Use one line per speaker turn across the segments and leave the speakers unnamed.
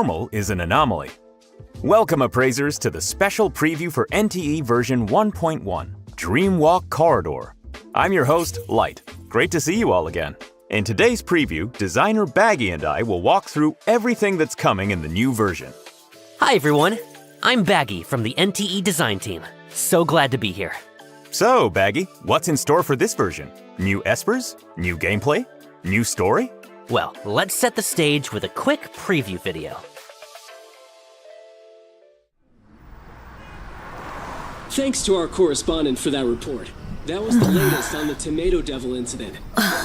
normal is an anomaly. Welcome, appraisers, to the special preview for NTE version 1.1, Dreamwalk Corridor. I'm your host, Light. Great to see you all again. In today's preview, designer Baggy and I will walk through everything that's coming in the new version.
Hi everyone, I'm Baggy from the NTE design team. So glad to be here.
So, Baggy, what's in store for this version? New espers? New gameplay? New story?
Well, let's set the stage with a quick preview video.
Thanks to our correspondent for that report. That was the latest on the Tomato Devil incident.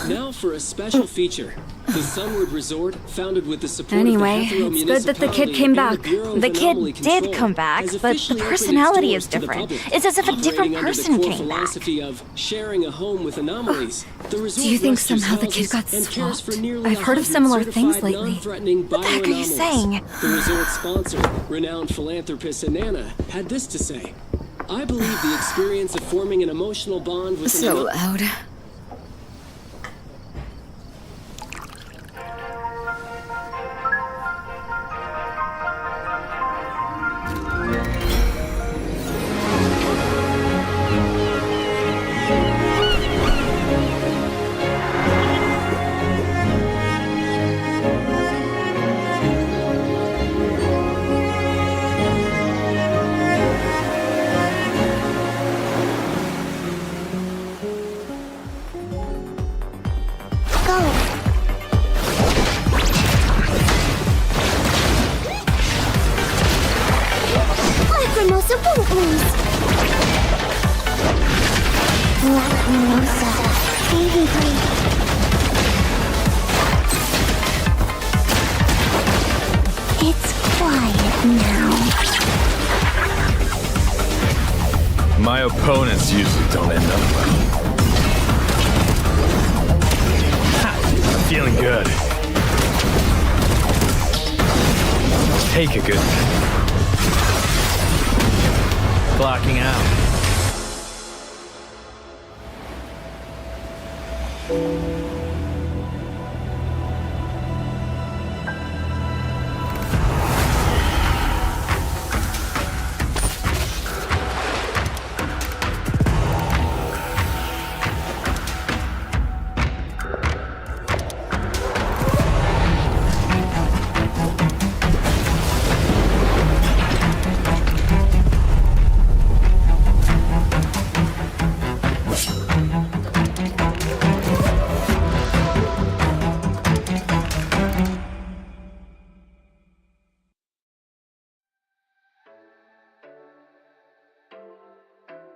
Now for a special feature. The Sunward Resort, founded with the support
Anyway,
of the Hethro
it's good that the kid
Municipality
came
and
back.
Bureau of
The kid
Anomaly
did
Control,
come back,
has
but the
officially opened its
personality
doors
is
to the
different.
public.
It's as if a different
Operating under
person
the core
came back.
philosophy of sharing a home with anomalies. The resort
Do you think
restores
somehow the kid
houses
got
and cares for
swapped?
nearly
I've heard of
100
similar things
certified
lately.
non-threatening
What the heck are you
bioanomalies.
saying?
The resort sponsor, renowned philanthropist Anana, had this to say. I believe the experience of forming an emotional bond with
So loud.
Lacrimosa won't lose. Lacrimosa, baby breathe. It's quiet now.
My opponents usually don't end up well. I'm feeling good. Take a good blocking out.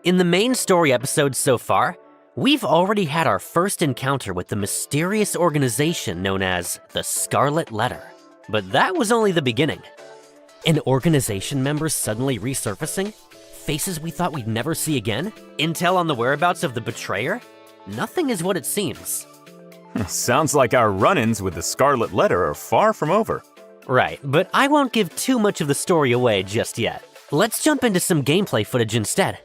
In the main story episodes so far, we've already had our first encounter with the mysterious organization known as the Scarlet Letter. But that was only the beginning. An organization member suddenly resurfacing? Faces we thought we'd never see again? Intel on the whereabouts of the betrayer? Nothing is what it seems.
Sounds like our run-ins with the Scarlet Letter are far from over.
Right, but I won't give too much of the story away just yet. Let's jump into some gameplay footage instead.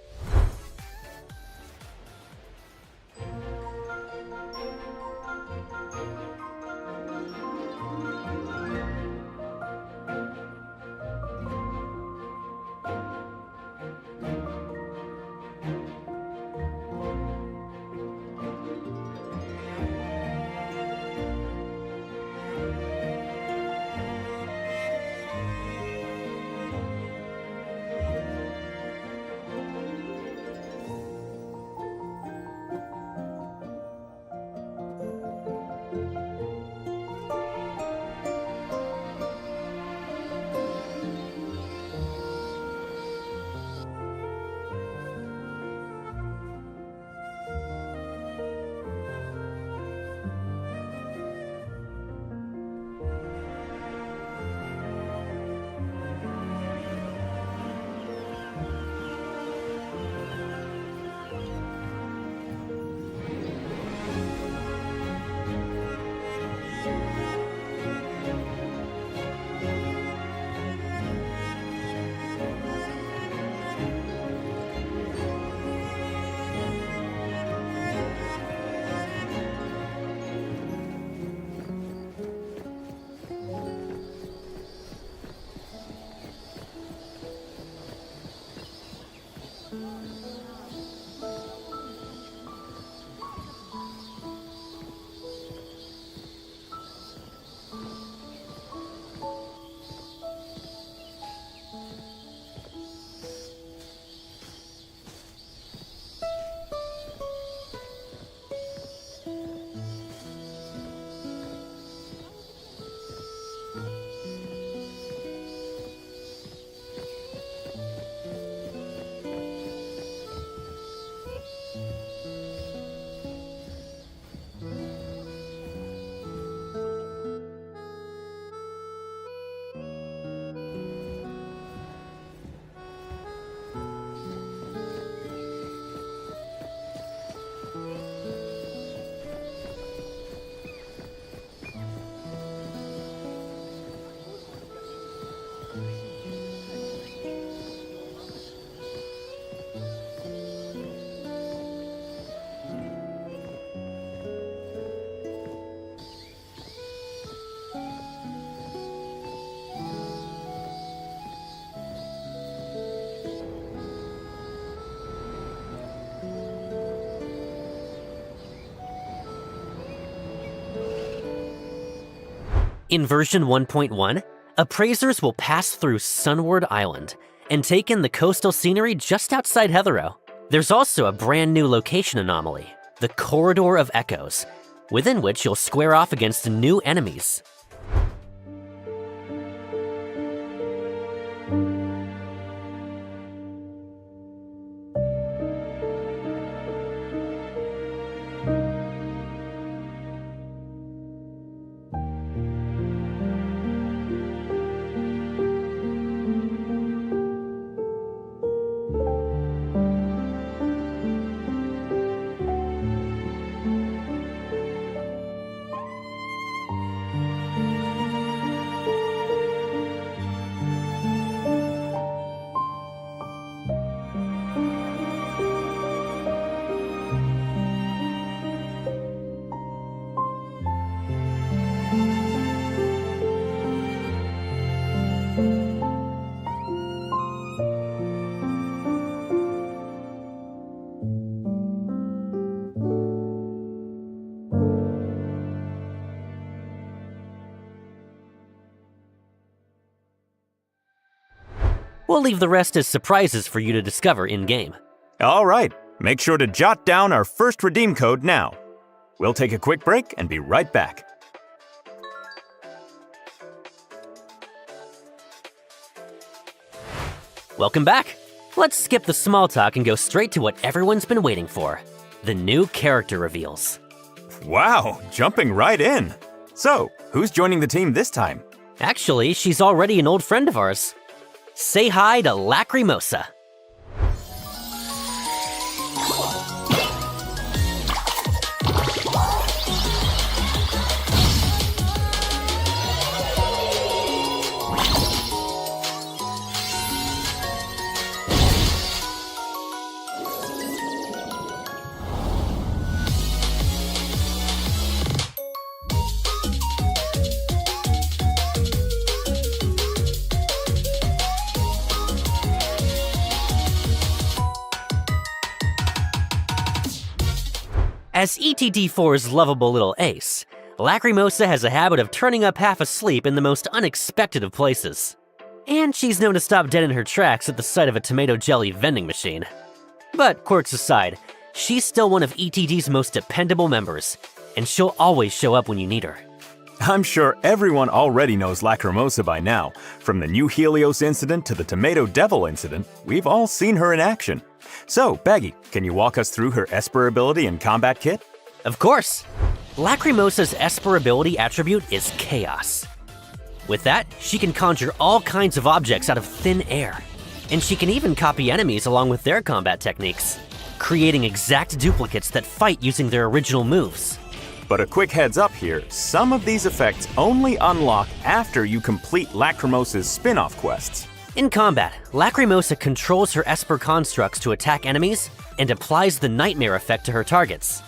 In version 1.1, appraisers will pass through Sunward Island and take in the coastal scenery just outside Heathrow. There's also a brand new location anomaly, the Corridor of Echoes, within which you'll square off against new enemies. We'll leave the rest as surprises for you to discover in-game.
All right, make sure to jot down our first redeem code now. We'll take a quick break and be right back.
Welcome back. Let's skip the small talk and go straight to what everyone's been waiting for, the new character reveals.
Wow, jumping right in. So, who's joining the team this time?
Actually, she's already an old friend of ours. Say hi to Lacrimosa. As ETD4's lovable little ace, Lacrimosa has a habit of turning up half asleep in the most unexpected of places. And she's known to stop dead in her tracks at the sight of a tomato jelly vending machine. But quirks aside, she's still one of ETD's most dependable members, and she'll always show up when you need her.
I'm sure everyone already knows Lacrimosa by now. From the new Helios incident to the Tomato Devil incident, we've all seen her in action. So, Baggy, can you walk us through her Esper ability and combat kit?
Of course! Lacrimosa's Esper ability attribute is Chaos. With that, she can conjure all kinds of objects out of thin air. And she can even copy enemies along with their combat techniques, creating exact duplicates that fight using their original moves.
But a quick heads up here, some of these effects only unlock after you complete Lacrimosa's spin-off quests.
In combat, Lacrimosa controls her Esper constructs to attack enemies and applies the Nightmare effect to her targets.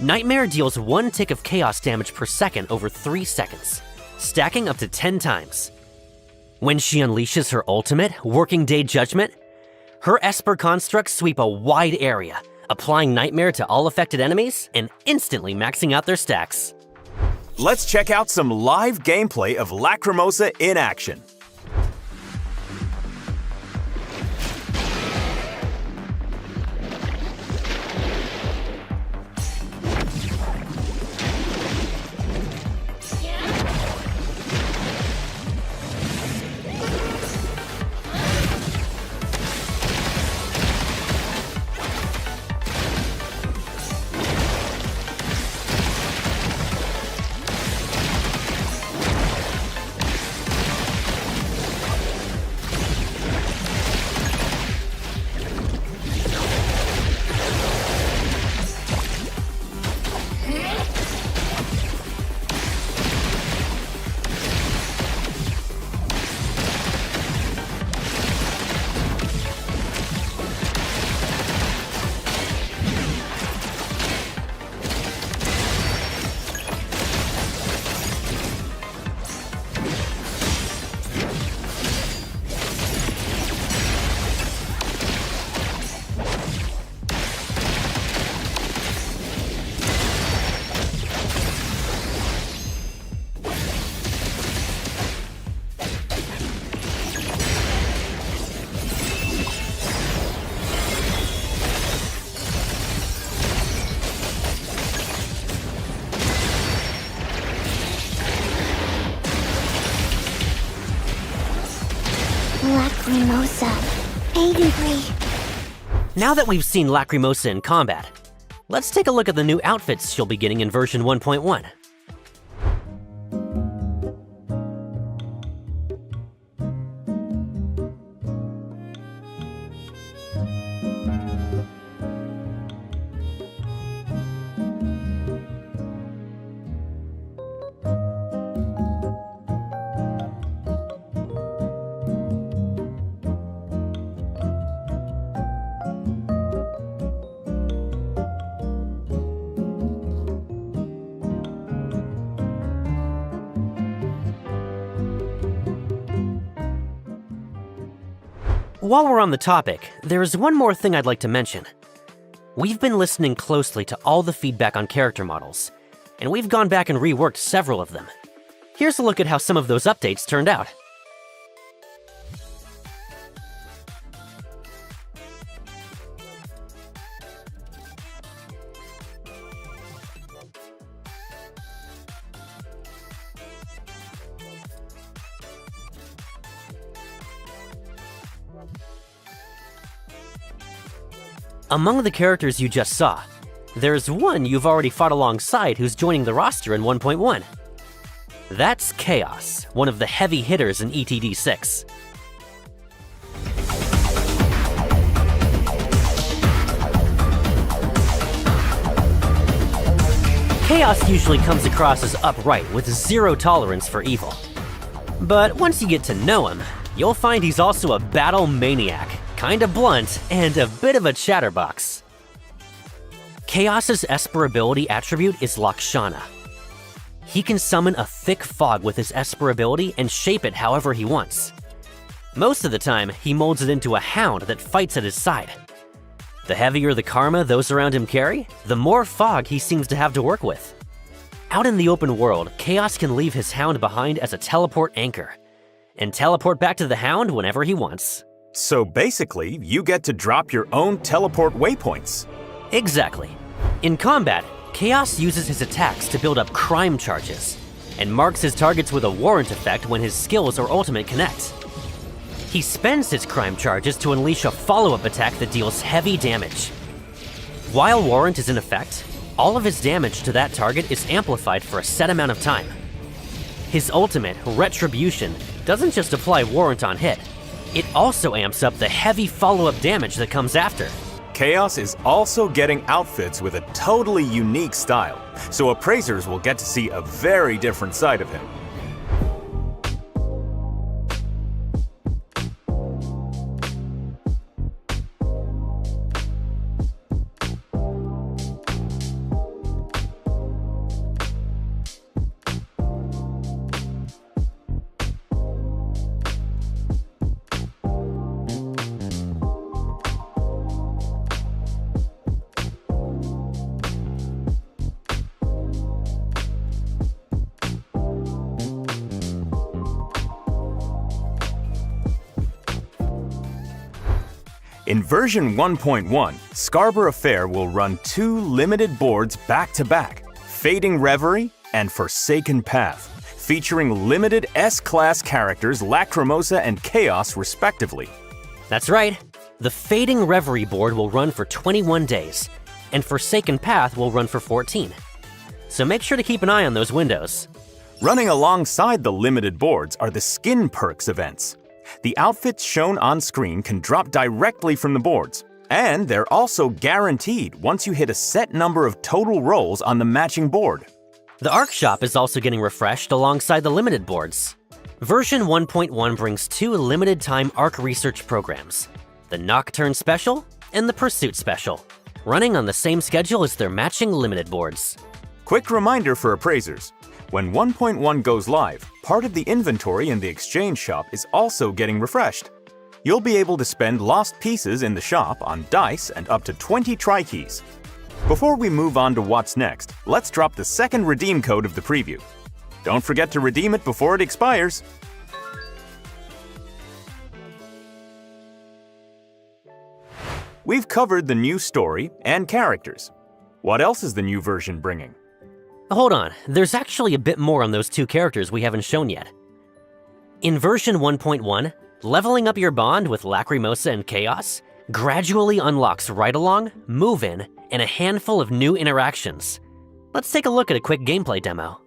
Nightmare deals 1 tick of chaos damage per second over 3 seconds, stacking up to 10 times. When she unleashes her ultimate, Working Day Judgment, her Esper constructs sweep a wide area, applying Nightmare to all affected enemies and instantly maxing out their stacks.
Let's check out some live gameplay of Lacrimosa in action.
Angry.
Now that we've seen Lacrimosa in combat, let's take a look at the new outfits she'll be getting in version 1.1. While we're on the topic, there's one more thing I'd like to mention. We've been listening closely to all the feedback on character models, and we've gone back and reworked several of them. Here's a look at how some of those updates turned out. Among the characters you just saw, there's one you've already fought alongside who's joining the roster in 1.1. That's Chaos, one of the heavy hitters in ETD 6. Chaos usually comes across as upright with zero tolerance for evil. But once you get to know him, you'll find he's also a battle maniac, kinda blunt, and a bit of a chatterbox. Chaos's Esper ability attribute is Lakshana. He can summon a thick fog with his Esper ability and shape it however he wants. Most of the time, he molds it into a hound that fights at his side. The heavier the karma those around him carry, the more fog he seems to have to work with. Out in the open world, Chaos can leave his hound behind as a teleport anchor, and teleport back to the hound whenever he wants.
So basically, you get to drop your own teleport waypoints.
Exactly. In combat, Chaos uses his attacks to build up crime charges, and marks his targets with a warrant effect when his skills or ultimate connect. He spends his crime charges to unleash a follow-up attack that deals heavy damage. While warrant is in effect, all of his damage to that target is amplified for a set amount of time. His ultimate, Retribution, doesn't just apply warrant on hit, it also amps up the heavy follow-up damage that comes after.
Chaos is also getting outfits with a totally unique style, so appraisers will get to see a very different side of him. In version 1.1, Scarborough Fair will run 2 limited boards back-to-back, Fading Reverie and Forsaken Path, featuring limited S-Class characters Lacrimosa and Chaos respectively.
That's right. The Fading Reverie board will run for 21 days, and Forsaken Path will run for 14. So make sure to keep an eye on those windows.
Running alongside the limited boards are the Skin Perks events. The outfits shown on screen can drop directly from the boards, and they're also guaranteed once you hit a set number of total rolls on the matching board.
The Arc Shop is also getting refreshed alongside the limited boards. Version 1.1 brings 2 limited-time Arc research programs, the Nocturne Special and the Pursuit Special, running on the same schedule as their matching limited boards.
Quick reminder for appraisers. When 1.1 goes live, part of the inventory in the exchange shop is also getting refreshed. You'll be able to spend lost pieces in the shop on dice and up to 20 tri-keys. Before we move on to what's next, let's drop the second redeem code of the preview. Don't forget to redeem it before it expires. We've covered the new story and characters. What else is the new version bringing?
Hold on, there's actually a bit more on those 2 characters we haven't shown yet. In version 1.1, Leveling up your bond with Lacrimosa and Chaos gradually unlocks Ride Along, Move In, and a handful of new interactions. Let's take a look at a quick gameplay demo.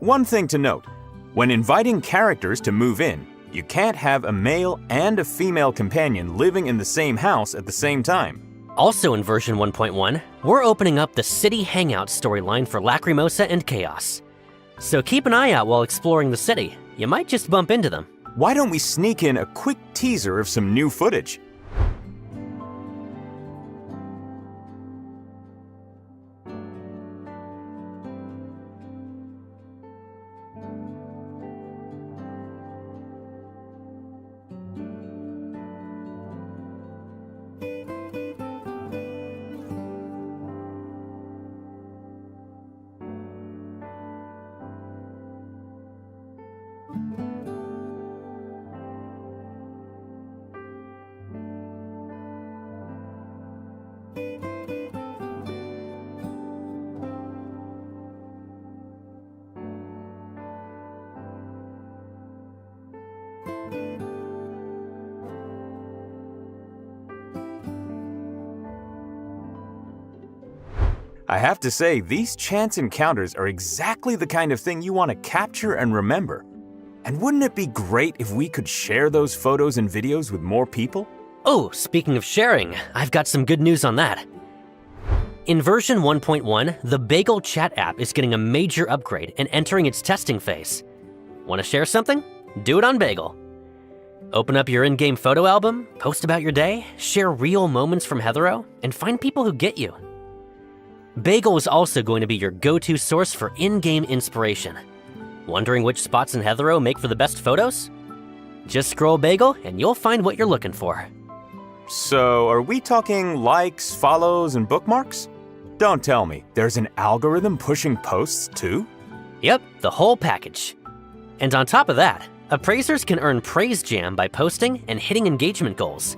One thing to note, when inviting characters to move in, you can't have a male and a female companion living in the same house at the same time.
Also in version 1.1, we're opening up the City Hangout storyline for Lacrimosa and Chaos. So keep an eye out while exploring the city. You might just bump into them.
Why don't we sneak in a quick teaser of some new footage? I have to say, these chance encounters are exactly the kind of thing you want to capture and remember. And wouldn't it be great if we could share those photos and videos with more people?
Oh, speaking of sharing, I've got some good news on that. In version 1.1, the Bagel chat app is getting a major upgrade and entering its testing phase. Want to share something? Do it on Bagel. Open up your in-game photo album, post about your day, share real moments from Heathero, and find people who get you. Bagel is also going to be your go-to source for in-game inspiration. Wondering which spots in Heathero make for the best photos? Just scroll Bagel and you'll find what you're looking for.
So, are we talking likes, follows, and bookmarks? Don't tell me, there's an algorithm pushing posts too?
Yep, the whole package. And on top of that, appraisers can earn Praise Jam by posting and hitting engagement goals,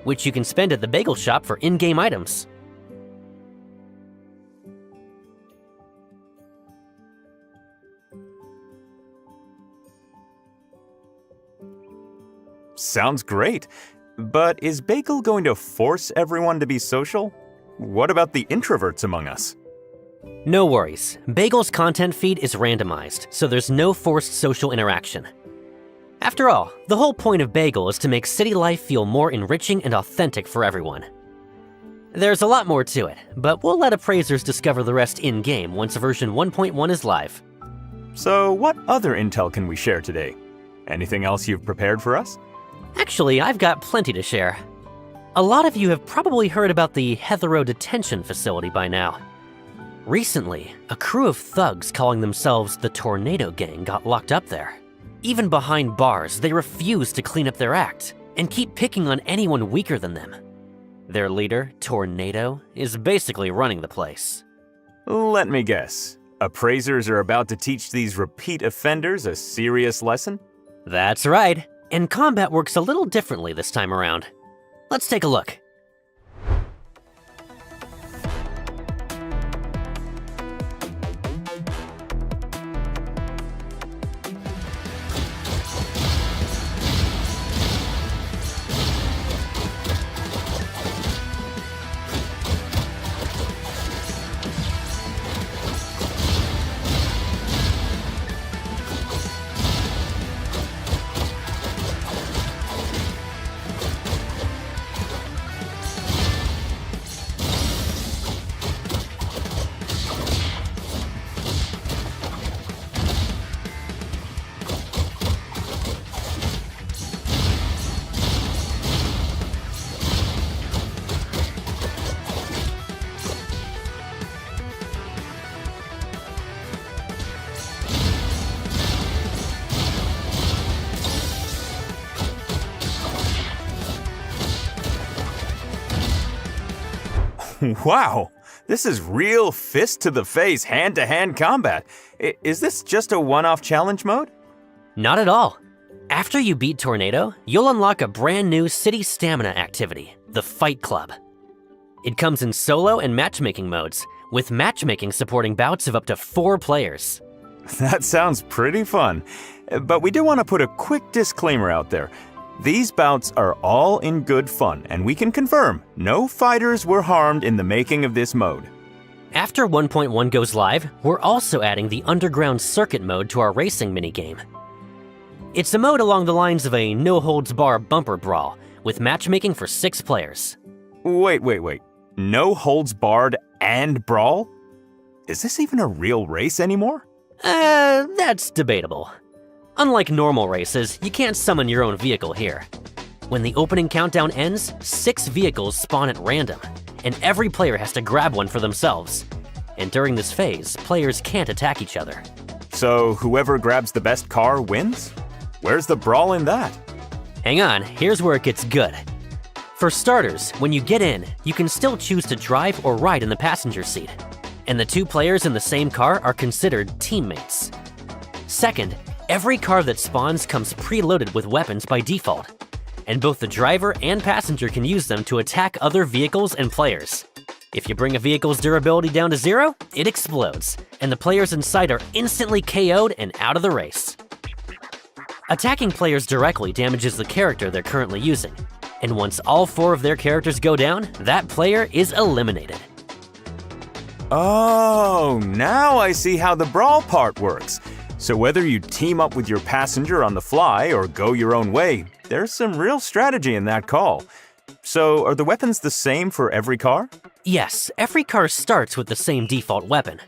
which you can spend at the Bagel shop for in-game items.
Sounds great. But is Bagel going to force everyone to be social? What about the introverts among us?
No worries. Bagel's content feed is randomized, so there's no forced social interaction. After all, the whole point of Bagel is to make city life feel more enriching and authentic for everyone. There's a lot more to it, but we'll let appraisers discover the rest in-game once version 1.1 is live.
So what other intel can we share today? Anything else you've prepared for us?
Actually, I've got plenty to share. A lot of you have probably heard about the Heathero detention facility by now. Recently, a crew of thugs calling themselves the Tornado Gang got locked up there. Even behind bars, they refuse to clean up their act and keep picking on anyone weaker than them. Their leader, Tornado, is basically running the place.
Let me guess. Appraisers are about to teach these repeat offenders a serious lesson?
That's right. And combat works a little differently this time around. Let's take a look.
Wow, this is real fist-to-the-face, hand-to-hand combat. Is this just a one-off challenge mode?
Not at all. After you beat Tornado, you'll unlock a brand new city stamina activity, the Fight Club. It comes in solo and matchmaking modes, with matchmaking supporting bouts of up to 4 players.
That sounds pretty fun. But we do want to put a quick disclaimer out there. These bouts are all in good fun, and we can confirm no fighters were harmed in the making of this mode.
After 1.1 goes live, we're also adding the Underground Circuit mode to our racing minigame. It's a mode along the lines of a no-holds-bar bumper brawl, with matchmaking for 6 players.
Wait. No holds barred and brawl? Is this even a real race anymore?
That's debatable. Unlike normal races, you can't summon your own vehicle here. When the opening countdown ends, 6 vehicles spawn at random, and every player has to grab one for themselves. And during this phase, players can't attack each other.
So whoever grabs the best car wins? Where's the brawl in that?
Hang on, here's where it gets good. For starters, when you get in, you can still choose to drive or ride in the passenger seat, and the 2 players in the same car are considered teammates. Second, every car that spawns comes preloaded with weapons by default, and both the driver and passenger can use them to attack other vehicles and players. If you bring a vehicle's durability down to 0, it explodes, and the players inside are instantly KO'd and out of the race. Attacking players directly damages the character they're currently using, and once all 4 of their characters go down, that player is eliminated.
Oh, now I see how the brawl part works. So whether you team up with your passenger on the fly or go your own way, there's some real strategy in that call. So are the weapons the same for every car?
Yes, every car starts with the same default weapon.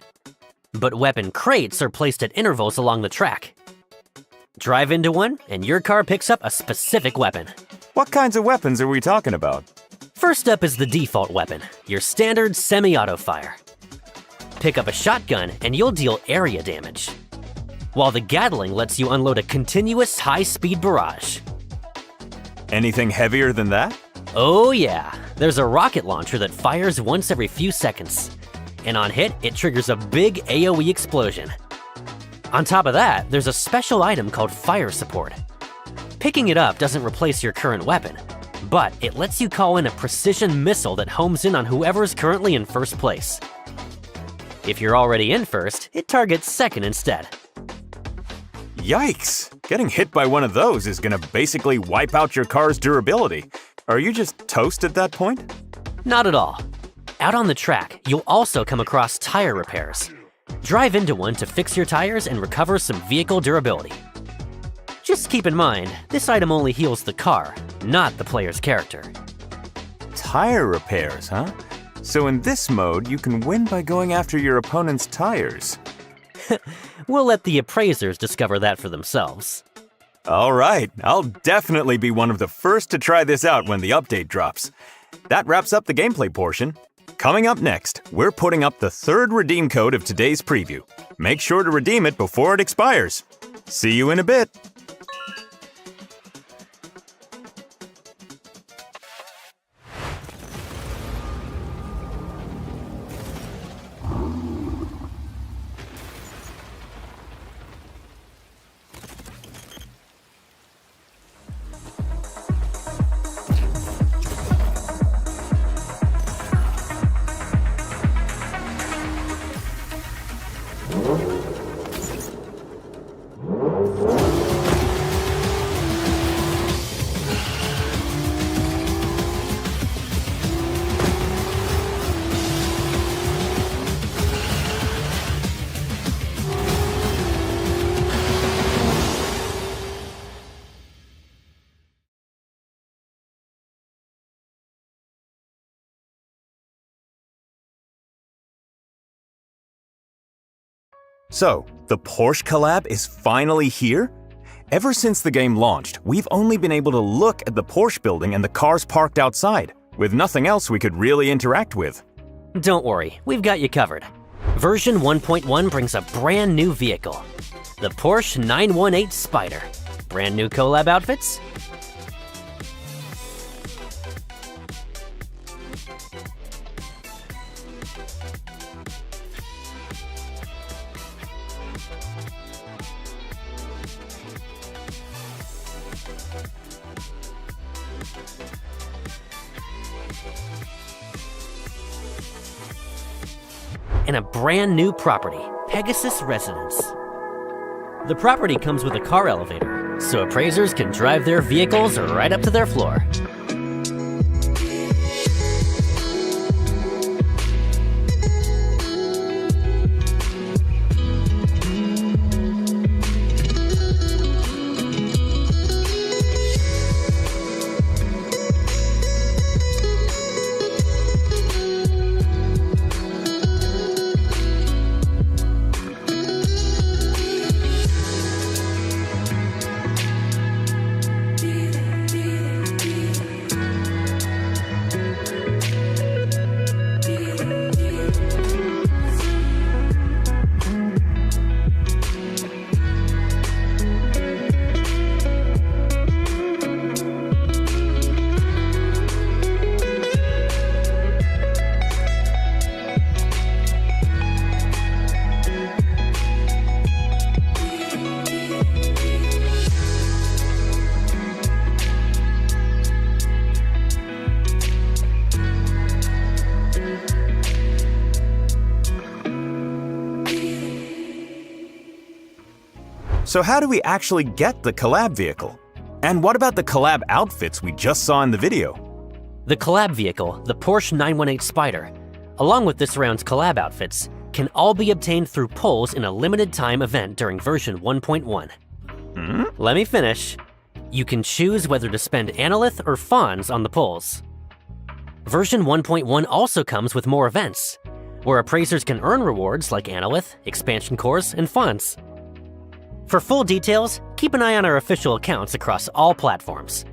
But weapon crates are placed at intervals along the track. Drive into one, and your car picks up a specific weapon.
What kinds of weapons are we talking about?
First up is the default weapon, your standard semi-auto fire. Pick up a shotgun and you'll deal area damage, while the Gatling lets you unload a continuous high-speed barrage.
Anything heavier than that?
Oh yeah, there's a rocket launcher that fires once every few seconds, and on hit, it triggers a big AoE explosion. On top of that, there's a special item called Fire Support. Picking it up doesn't replace your current weapon, but it lets you call in a precision missile that homes in on whoever's currently in first place. If you're already in first, it targets second instead.
Yikes! Getting hit by one of those is gonna basically wipe out your car's durability. Are you just toast at that point?
Not at all. Out on the track, you'll also come across tire repairs. Drive into one to fix your tires and recover some vehicle durability. Just keep in mind, this item only heals the car, not the player's character.
Tire repairs, huh? So in this mode, you can win by going after your opponent's tires.
We'll let the appraisers discover that for themselves.
All right, I'll definitely be one of the first to try this out when the update drops. That wraps up the gameplay portion. Coming up next, we're putting up the 3rd redeem code of today's preview. Make sure to redeem it before it expires. See you in a bit. So, the Porsche collab is finally here? Ever since the game launched, we've only been able to look at the Porsche building and the cars parked outside, with nothing else we could really interact with.
Don't worry, we've got you covered. Version 1.1 brings a brand new vehicle, the Porsche 918 Spyder. Brand new collab outfits? and a brand new property, Pegasus Residence. The property comes with a car elevator, so appraisers can drive their vehicles right up to their floor.
So how do we actually get the collab vehicle? And what about the collab outfits we just saw in the video?
The collab vehicle, the Porsche 918 Spyder, along with this round's collab outfits, can all be obtained through polls in a limited time event during version 1.1. Let me finish. You can choose whether to spend Analyth or Fawns on the polls. Version 1.1 also comes with more events, where appraisers can earn rewards like Analyth, expansion cores, and Fawns. For full details, keep an eye on our official accounts across all platforms.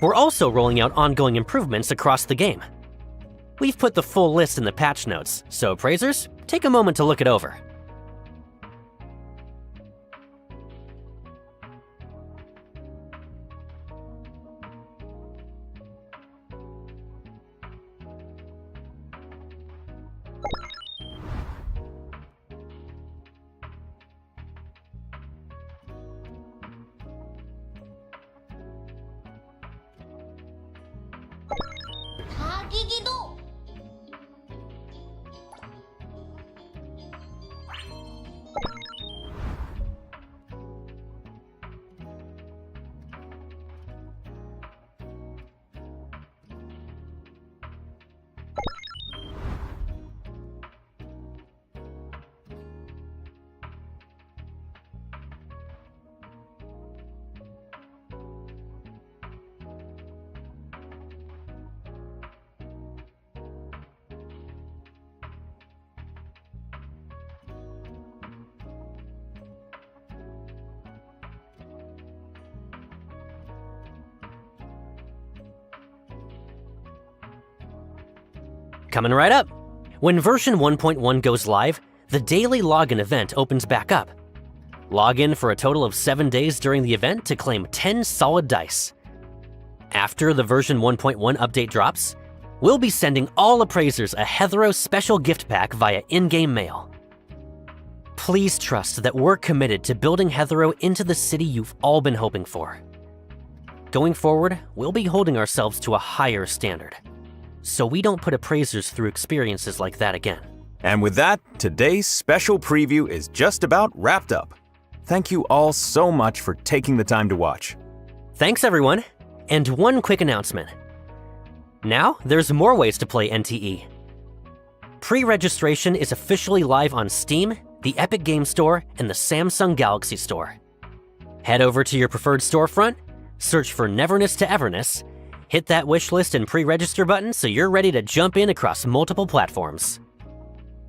We're also rolling out ongoing improvements across the game. We've put the full list in the patch notes, so appraisers, take a moment to look it over. Coming right up! When version 1.1 goes live, the daily login event opens back up. Log in for a total of 7 days during the event to claim 10 solid dice. After the version 1.1 update drops, we'll be sending all appraisers a Heathrow special gift pack via in-game mail. Please trust that we're committed to building Heathrow into the city you've all been hoping for. Going forward, we'll be holding ourselves to a higher standard, so we don't put appraisers through experiences like that again.
And with that, today's special preview is just about wrapped up. Thank you all so much for taking the time to watch.
Thanks, everyone. And one quick announcement. Now, there's more ways to play NTE. Pre-registration is officially live on Steam, the Epic Games Store, and the Samsung Galaxy Store. Head over to your preferred storefront, search for NEVERNESS to EVERNESS, hit that wishlist and pre-register button so you're ready to jump in across multiple platforms.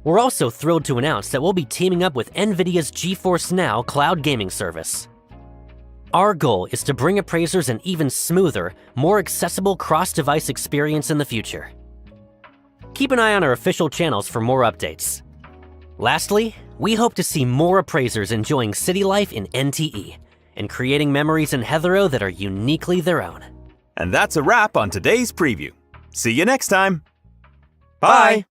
We're also thrilled to announce that we'll be teaming up with NVIDIA's GeForce Now cloud gaming service. Our goal is to bring appraisers an even smoother, more accessible cross-device experience in the future. Keep an eye on our official channels for more updates. Lastly, we hope to see more appraisers enjoying city life in NTE and creating memories in Heathrow that are uniquely their own.
And that's a wrap on today's preview. See you next time. Bye.